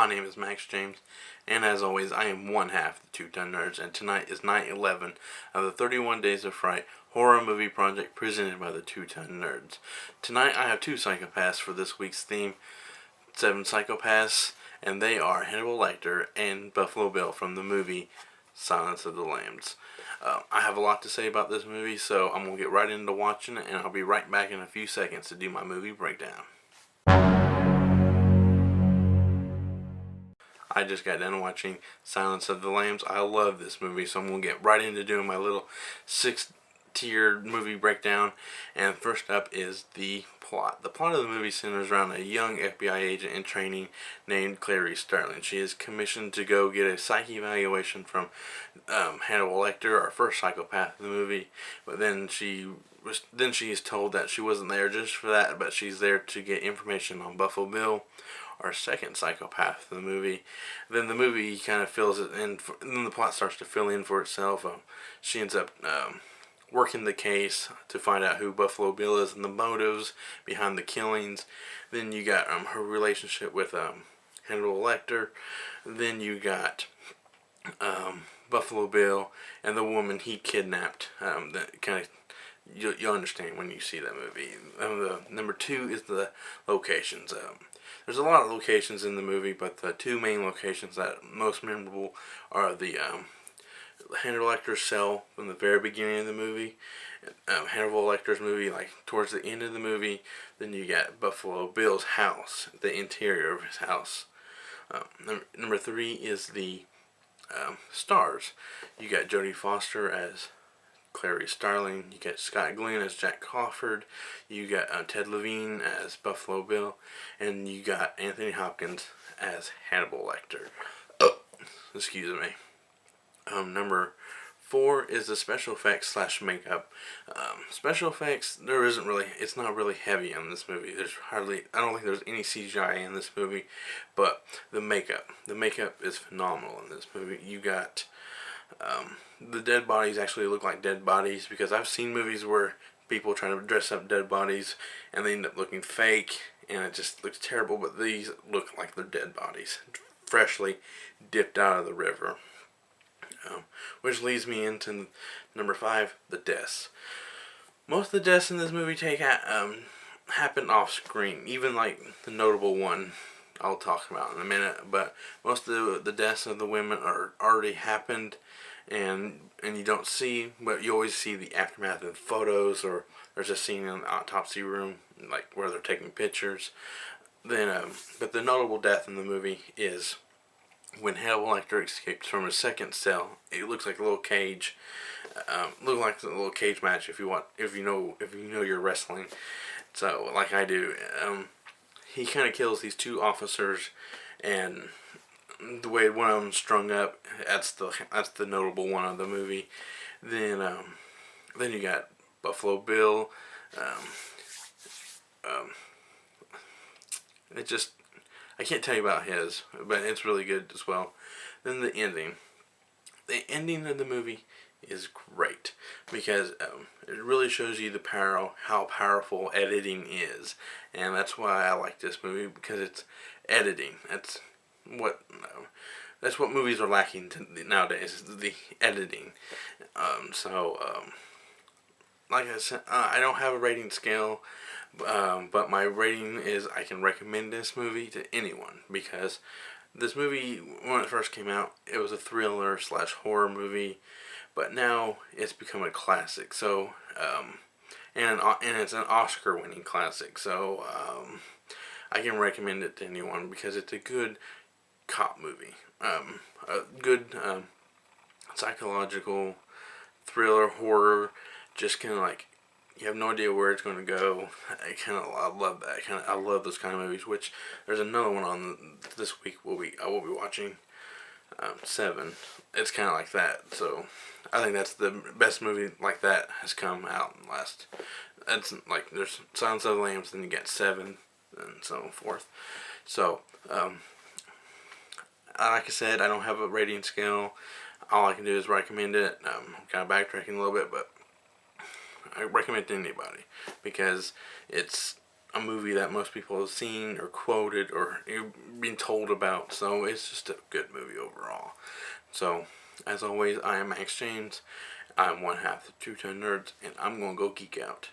My name is Max James, and as always, I am one half of the Two Ton Nerds, and tonight is night 11 of the 31 Days of Fright horror movie project presented by the Two Ton Nerds. Tonight I have two psychopaths for this week's theme, 7 psychopaths, and they are Hannibal Lecter and Buffalo Bill from the movie Silence of the Lambs. I have a lot to say about this movie, so I'm going to get right into watching it, and I'll be right back in a few seconds to do my movie breakdown. I just got done watching Silence of the Lambs. I love this movie, so I'm going to get right into doing my little 6-tiered movie breakdown. And first up is the plot. The plot of the movie centers around a young FBI agent in training named Clarice Starling. She is commissioned to go get a psych evaluation from Hannibal Lecter, our first psychopath in the movie. But then she is told that she wasn't there just for that, but she's there to get information on Buffalo Bill, our second psychopath in the movie. Then the movie kind of fills it in, and then the plot starts to fill in for itself. She ends up working the case to find out who Buffalo Bill is and the motives behind the killings. Then you got her relationship with Hannibal Lecter. Then you got Buffalo Bill and the woman he kidnapped. That kind of you'll understand when you see that movie. The number 2 is the locations. There's a lot of locations in the movie, but the 2 main locations that are most memorable are the Hannibal Lecter's cell from the very beginning of the movie, Hannibal Lecter's movie, like towards the end of the movie. Then you got Buffalo Bill's house, the interior of his house. Number 3 is the stars. You got Jodie Foster as Clarice Starling, you got Scott Glenn as Jack Crawford, you got Ted Levine as Buffalo Bill, and you got Anthony Hopkins as Hannibal Lecter. Excuse me. Number 4 is the special effects / makeup. Special effects, it's not really heavy in this movie. I don't think there's any CGI in this movie, but the makeup is phenomenal in this movie. You got the dead bodies actually look like dead bodies, because I've seen movies where people try to dress up dead bodies and they end up looking fake and it just looks terrible, but these look like they're dead bodies, freshly dipped out of the river. Which leads me into number 5, the deaths. Most of the deaths in this movie happen off screen, even like the notable one I'll talk about in a minute, but most of the deaths of the women are already happened, and you don't see, but you always see the aftermath in photos, or there's a scene in the autopsy room, like where they're taking pictures. Then, but the notable death in the movie is when Hannibal Lecter escapes from his second cell. It looks like a little cage, look like a little cage match if you know your wrestling. So like I do, he kind of kills these 2 officers, and the way one of them's strung up, that's the notable one of the movie. Then you got Buffalo Bill. I can't tell you about his, but it's really good as well. Then the ending. The ending of the movie is great, because it really shows you how powerful editing is, and that's why I like this movie, because it's editing. That's what movies are lacking nowadays, is the editing. Like I said, I don't have a rating scale, but my rating is I can recommend this movie to anyone, because this movie, when it first came out, it was a thriller / horror movie, but now it's become a classic. So, and it's an Oscar-winning classic. So, I can recommend it to anyone, because it's a good cop movie, a good psychological thriller horror. Just kind of like, you have no idea where it's going to go. I love that. I love those kind of movies. Which there's another one on this week. I will be watching 7. It's kind of like that. So I think that's the best movie like that has come out in the last. It's like there's Silence of the Lambs, then you get 7, and so forth. So like I said, I don't have a rating scale. All I can do is recommend it. Kind of backtracking a little bit, but I recommend it to anybody, because it's a movie that most people have seen or quoted or been told about. So it's just a good movie overall. So, as always, I am Max James. I'm one half the 210 Nerds, and I'm going to go geek out.